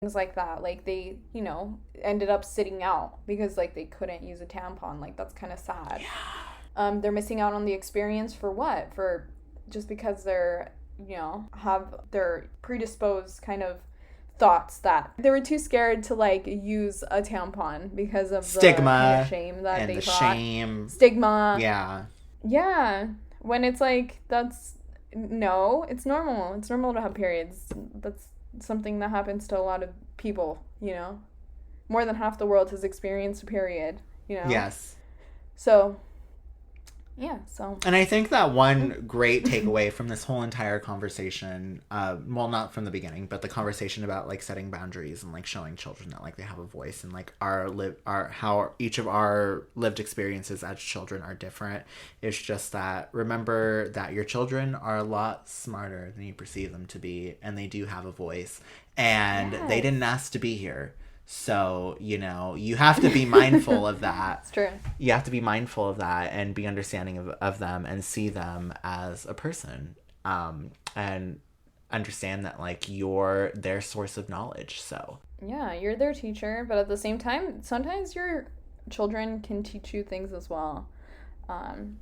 things like that. Like, they, ended up sitting out because, like, they couldn't use a tampon. Like, that's kind of sad. They're missing out on the experience for what? For just because they're, have their predisposed kind of thoughts that they were too scared to, like, use a tampon because of stigma, the kind of shame that and they the thought. shame. Stigma. Yeah. When it's like, no, it's normal. It's normal to have periods. That's something that happens to a lot of people, More than half the world has experienced a period, Yes. So, yeah, so. And I think that one great takeaway from this whole entire conversation, well, not from the beginning, but the conversation about, like, setting boundaries and, like, showing children that, like, they have a voice, and, like, how each of our lived experiences as children are different. It's just that, remember that your children are a lot smarter than you perceive them to be, and they do have a voice, and they didn't ask to be here. So, you have to be mindful of that. It's true. You have to be mindful of that and be understanding of them and see them as a person. And understand that, like, you're their source of knowledge, so. Yeah, you're their teacher, but at the same time, sometimes your children can teach you things as well.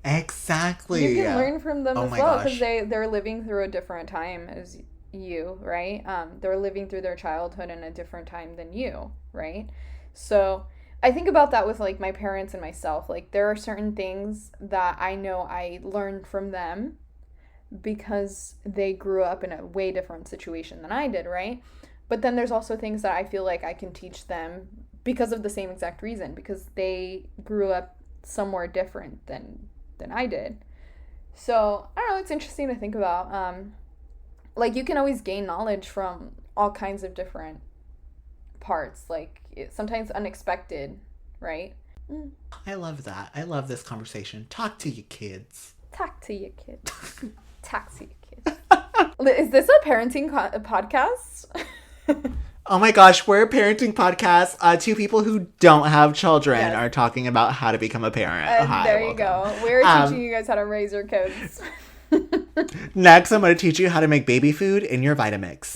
Exactly. You can learn from them as well, because gosh. they're living through a different time as you, right? They're living through their childhood in a different time than you, right? So I think about that with, like, my parents and myself. Like, there are certain things that I know I learned from them because they grew up in a way different situation than I did, right? But then there's also things that I feel like I can teach them because of the same exact reason, because they grew up somewhere different than I did. So I don't know, it's interesting to think about. Like, you can always gain knowledge from all kinds of different parts, like, sometimes unexpected, right? I love that. I love this conversation. Talk to your kids. Talk to your kids. Talk to your kids. Is this a parenting podcast? Oh my gosh, we're a parenting podcast. Two people who don't have children are talking about how to become a parent. Hi, there you go. We're teaching you guys how to raise your kids. Next, I'm going to teach you how to make baby food in your Vitamix.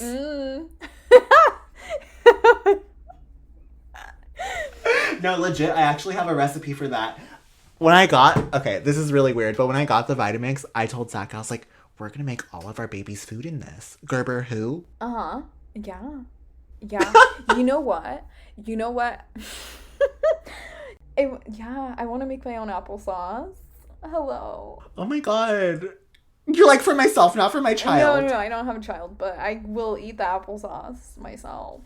No, legit, I actually have a recipe for that. Okay, this is really weird, but when I got the Vitamix, I told Zach, I was like, we're going to make all of our baby's food in this. Gerber who? Uh-huh. Yeah. You know what? I want to make my own applesauce. Hello. Oh my god. You're like, for myself, not for my child. No, I don't have a child, but I will eat the applesauce myself.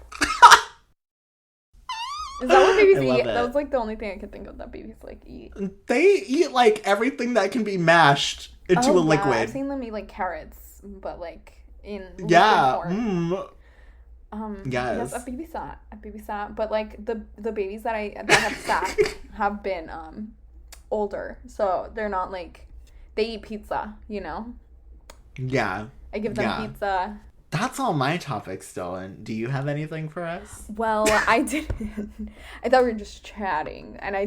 Is that what babies eat? That was, like, the only thing I could think of that babies, like, eat. They eat, like, everything that can be mashed into a liquid. I've seen them eat, like, carrots, but, like, in liquid form. Yes, a babysat. But, like, the babies that have sat have been older, so they're not, like, they eat pizza, Yeah. I give them pizza. That's all my topics, Dylan. Do you have anything for us? Well, I didn't. I thought we were just chatting, and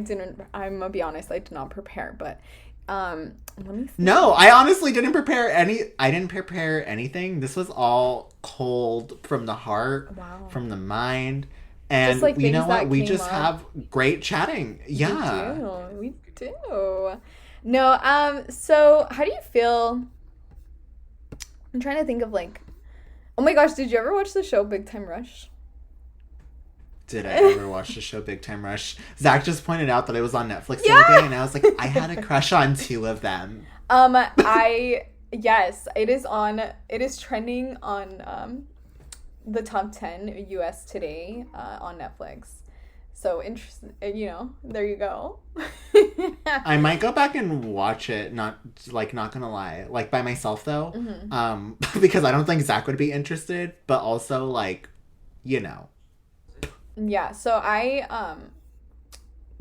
I'm gonna be honest, I did not prepare, but let me see. No, I honestly didn't prepare anything. This was all cold from the heart, from the mind. And just, like, you know what? We just have great chatting. Yeah. We do. No, so how do you feel? I'm trying to think of, like, oh my gosh, did you ever watch the show Big Time Rush? Did I ever watch the show Big Time Rush? Zach just pointed out that it was on Netflix the other day, and I was like, I had a crush on two of them. Yes, it is trending on the top 10 US today on Netflix. So interesting, there you go. I might go back and watch it, not gonna lie, like, by myself though. Mm-hmm. Because I don't think Zach would be interested, but also, like, Yeah, so I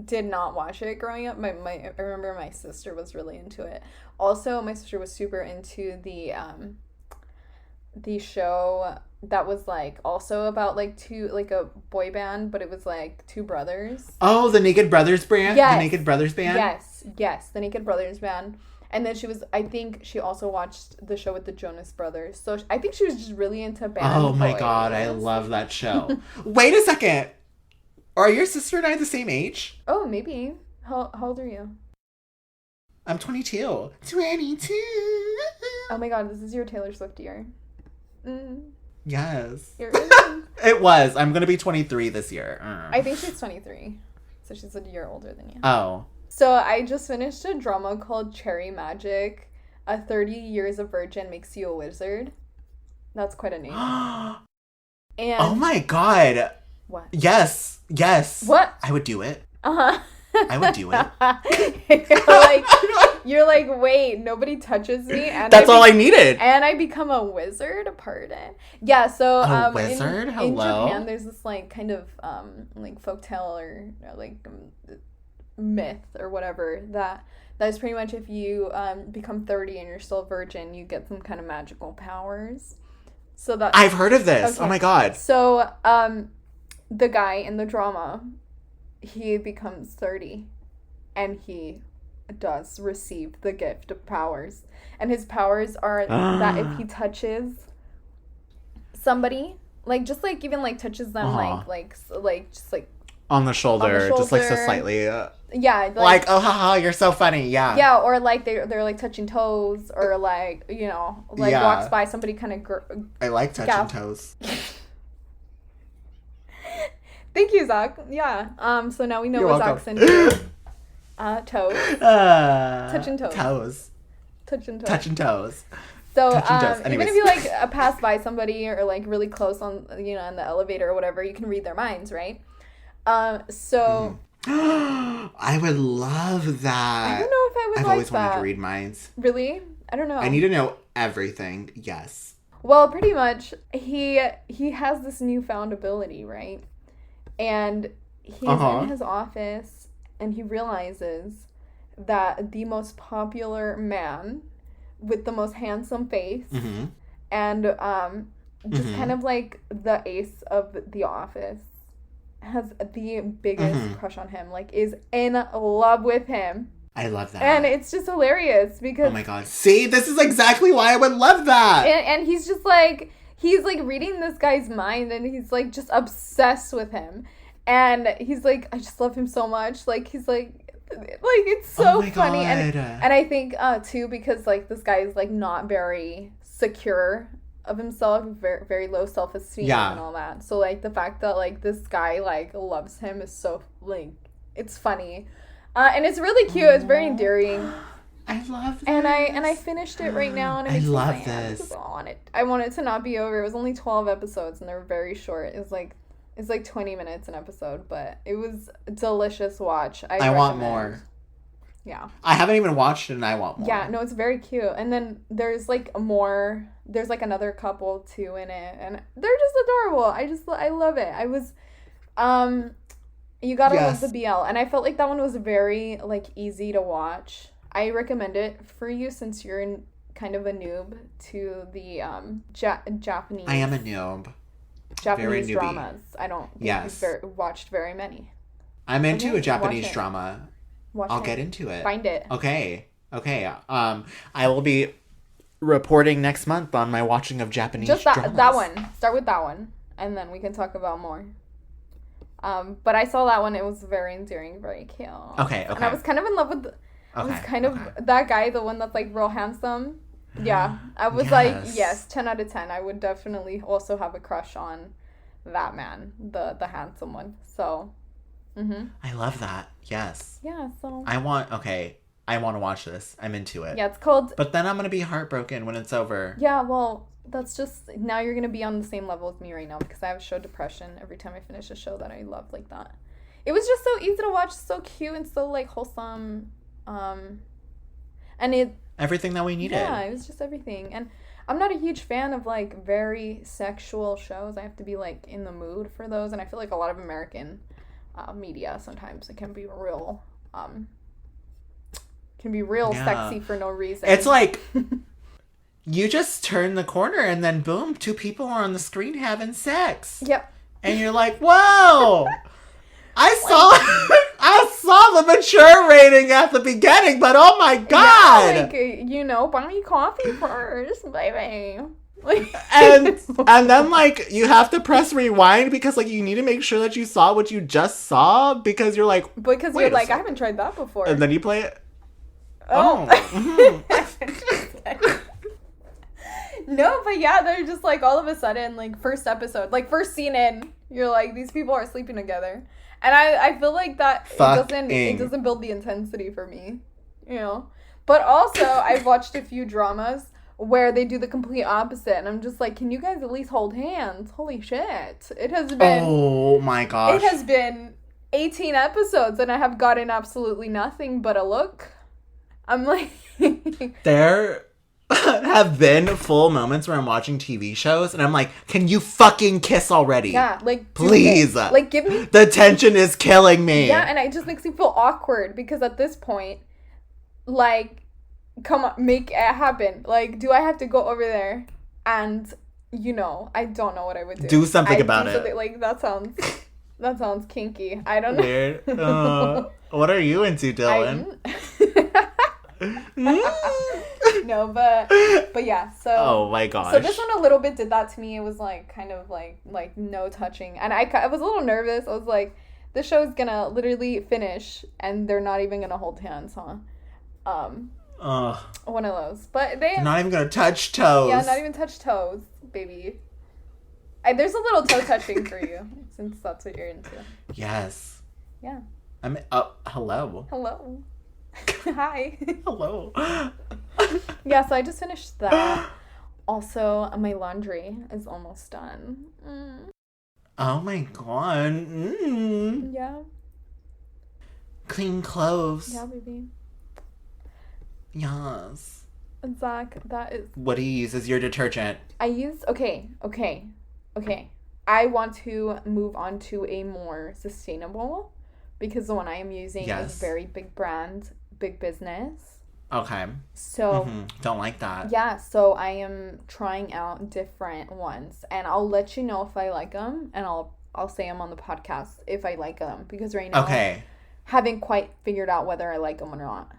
did not watch it growing up. I remember my sister was really into it. Also, my sister was super into the show that was, like, also about, like, a boy band, but it was, like, two brothers. Oh, the Naked Brothers band? Yes. The Naked Brothers band? Yes, the Naked Brothers band. And then I think she also watched the show with the Jonas Brothers. So I think she was just really into band Oh my boys. God, I love that show. Wait a second. Are your sister and I the same age? Oh, maybe. How old are you? I'm 22. 22. Oh my God, this is your Taylor Swift year. Yes. You're It was. I'm going to be 23 this year. I think she's 23. So she's a year older than you. Oh. So I just finished a drama called Cherry Magic. 30 Years a Virgin Makes You a Wizard. That's quite a name. And oh my God. What? Yes. What? I would do it. Uh-huh. I would do it. you're like, wait, nobody touches me, and that's all I needed. And I become a wizard. Pardon. Yeah. So a wizard. In Japan, there's this like kind of like folktale or like myth or whatever that's pretty much if you become 30 and you're still a virgin, you get some kind of magical powers. So that I've heard of this. Okay. Oh my God. So the guy in the drama, he becomes 30 and he does receive the gift of powers, and his powers are that if he touches somebody, like just like even like touches them like just like on the shoulder, just like so slightly yeah, like oh haha, you're so funny. Yeah, or like they're like touching toes, or like, you know, like walks by somebody kind of I like touching toes. Thank you, Zac. Yeah. So now we know You're what welcome. Zac's into. Toes. Touching toes. Touching toes. So Anyways. even if you like pass by somebody or like really close on, you know, in the elevator or whatever, you can read their minds, right? So I would love that. I don't know if I would I've like always that. wanted to read minds. Really? I don't know. I need to know everything. Yes. Well, pretty much he has this newfound ability, right? And he's in his office and he realizes that the most popular man with the most handsome face and just kind of like the ace of the office has the biggest crush on him, like is in love with him. I love that. And it's just hilarious because... Oh my God. See, this is exactly why I would love that. And he's just like... He's like reading this guy's mind and he's like just obsessed with him. And he's like, I just love him so much. Like, he's like it's so funny. And I think too, because like this guy is like not very secure of himself, very, very low self-esteem and all that. So like the fact that like this guy like loves him is so like, it's funny. And it's really cute. It's very endearing. I love this. And I finished it right now, and I love this. I want it to not be over. It was only 12 episodes, and they were very short. It's like 20 minutes an episode, but it was a delicious watch. I want more. Yeah. I haven't even watched it, and I want more. Yeah, no, it's very cute. And then there's like more. There's like another couple too in it, and they're just adorable. I love it. I was, you gotta love the BL, and I felt like that one was very like easy to watch. I recommend it for you since you're kind of a noob to the Japanese. I am a noob. Japanese dramas. I don't think you've watched very many. I'm into a Japanese drama. I'll get into it. Find it. Okay. I will be reporting next month on my watching of Japanese dramas. That one. Start with that one, and then we can talk about more. But I saw that one. It was very endearing, very cute. Okay. And I was kind of in love with. I was kind of that guy, the one that's like real handsome. Yeah, I was like, yes, 10 out of 10. I would definitely also have a crush on that man, the handsome one. So, I love that. Yes. Yeah. So I want to watch this. I'm into it. Yeah, it's called. But then I'm gonna be heartbroken when it's over. Yeah. Well, that's just now you're gonna be on the same level as me right now because I have show depression every time I finish a show that I love like that. It was just so easy to watch, so cute and so like wholesome. And everything that we needed. Yeah, it was just everything. And I'm not a huge fan of like very sexual shows. I have to be like in the mood for those, and I feel like a lot of American media sometimes it can be real sexy for no reason. It's like you just turn the corner and then boom, two people are on the screen having sex. Yep. And you're like, whoa. I saw the mature rating at the beginning, but oh my god! Yeah, like, you know, buy me coffee first, baby. Like, and then like you have to press rewind because like you need to make sure that you saw what you just saw because you're like you're like, I haven't tried that before. And then you play it. Oh. No, but yeah, they're just like all of a sudden, like first episode, like first scene in, you're like, these people are sleeping together. And I feel like that it doesn't build the intensity for me, you know. But also, I've watched a few dramas where they do the complete opposite, and I'm just like, can you guys at least hold hands? Holy shit. It has been... Oh my gosh. It has been 18 episodes, and I have gotten absolutely nothing but a look. I'm like... There have been full moments where I'm watching TV shows, and I'm like, can you fucking kiss already? Yeah, like... Please. Like, give me... The tension is killing me. Yeah, and it just makes me feel awkward, because at this point, like... Come on, make it happen. Like, do I have to go over there and, you know, I don't know what I would do. Do something about it. Like, that sounds kinky. I don't know. Weird. What are you into, Dylan? No, but yeah, so. Oh my gosh. So this one a little bit did that to me. It was like, kind of like no touching. And I was a little nervous. I was like, this show is gonna literally finish and they're not even gonna hold hands, huh? One of those, but they're not even gonna touch toes. Yeah, not even touch toes, baby. There's a little toe touching for you, since that's what you're into. Yes. Yeah. Hello. Hello. Hi. Hello. Yeah, so I just finished that. Also, my laundry is almost done. Oh my god. Yeah. Clean clothes. Yeah, baby. Yes. Zac, that is... What do you use as your detergent? I use... Okay. I want to move on to a more sustainable, because the one I am using is very big brand, big business. Okay. So... Don't like that. Yeah, so I am trying out different ones, and I'll let you know if I like them, and I'll say them on the podcast if I like them, because right now I haven't quite figured out whether I like them or not.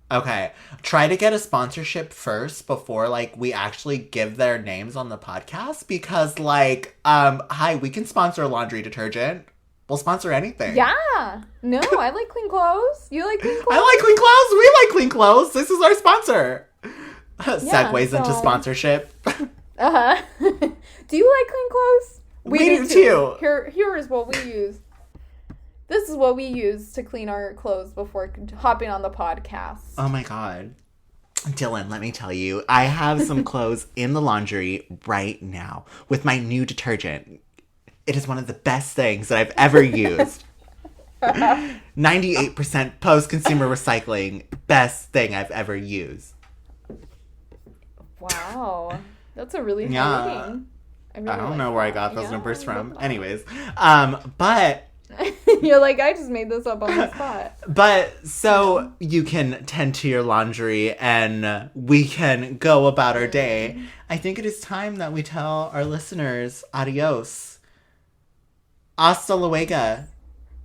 Okay. Try to get a sponsorship first before, like, we actually give their names on the podcast. Because, like, hi, we can sponsor a laundry detergent. We'll sponsor anything. Yeah. No, I like clean clothes. You like clean clothes? I like clean clothes. We like clean clothes. This is our sponsor. Segues into sponsorship. Uh-huh. Do you like clean clothes? We do too. Here is what we use. This is what we use to clean our clothes before hopping on the podcast. Oh my god. Dylan, let me tell you, I have some clothes in the laundry right now with my new detergent. It is one of the best things that I've ever used. 98% post-consumer recycling. Best thing I've ever used. Wow. That's a really high rating. I don't know where I got those numbers from. Anyways. But... You're like, I just made this up on the spot. But so you can tend to your laundry and we can go about our day. I think it is time that we tell our listeners adios. Hasta luego.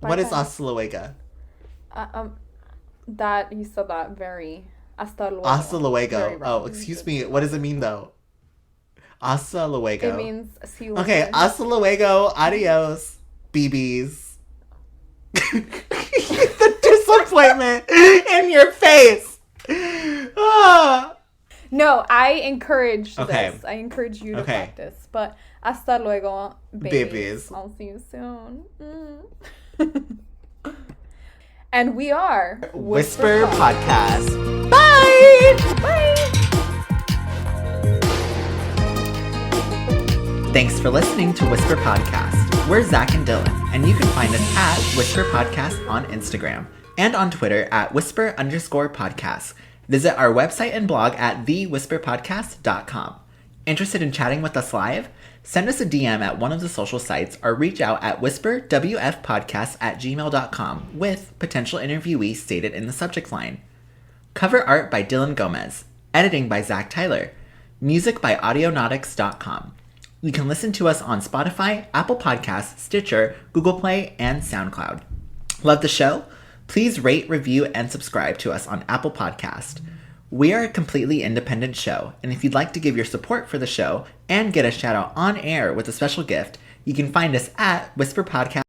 Bye. What is hasta luego? That you said that very hasta luego. Hasta luego. Oh, excuse me. What does it mean though? Hasta luego. It means see you later. Okay, hasta luego. Adios, BBs. The disappointment in your face. No, I encourage this. I encourage you to practice. But hasta luego, babies. I'll see you soon. And we are Whisper Podcast. Bye! Bye! Thanks for listening to Whisper Podcast. We're Zac and Dylan, and you can find us at Whisper Podcast on Instagram and on Twitter at Whisper_podcast. Visit our website and blog at thewhisperpodcast.com. Interested in chatting with us live? Send us a DM at one of the social sites or reach out at whisperwfpodcast@gmail.com with potential interviewees stated in the subject line. Cover art by Dylan Gomez. Editing by Zach Tyler. Music by Audionautics.com. You can listen to us on Spotify, Apple Podcasts, Stitcher, Google Play, and SoundCloud. Love the show? Please rate, review, and subscribe to us on Apple Podcast. We are a completely independent show, and if you'd like to give your support for the show and get a shout out on air with a special gift, you can find us at Whisper Podcast